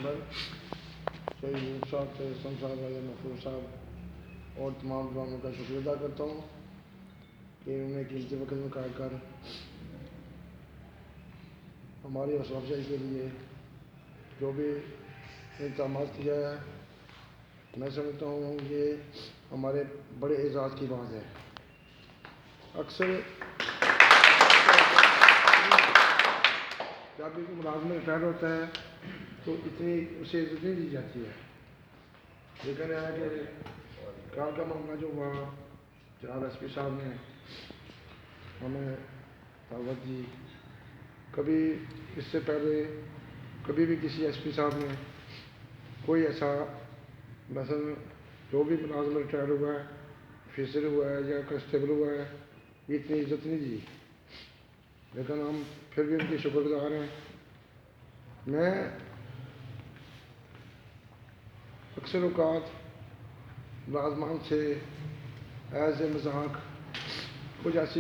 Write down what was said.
ممبر سید یوسف صاحب سے اسلم صاحب راجہ محفوظ صاحب اور تمام ڈراموں کا شکریہ ادا کرتا ہوں کہ انہوں نے قیمتی وقت نکال کر ہماری حوصلہ افزائی کے لیے جو بھی اقدامات کیا ہے، میں سمجھتا ہوں یہ ہمارے بڑے اعزاز کی بات ہے۔ اکثر جب ایک ملازم ریٹائر ہوتا ہے تو اتنی اسے عزت نہیں دی جاتی ہے، لیکن ہے کہ کال کا معاملہ جو ہوا، جناب ایس پی صاحب نے ہمیں دعوت دی، کبھی اس سے پہلے کبھی بھی کسی ایس پی صاحب نے کوئی ایسا مثلا جو بھی ملازم ریٹائر ہوا ہے، آفیسر ہوا ہے یا کانسٹیبل ہوا ہے، اتنی عزت نہیں دی، لیکن ہم پھر بھی ان کے شکر گزار ہیں۔ میں اکثر اوقات ملازمان سے ایز اے مذاق کچھ ایسی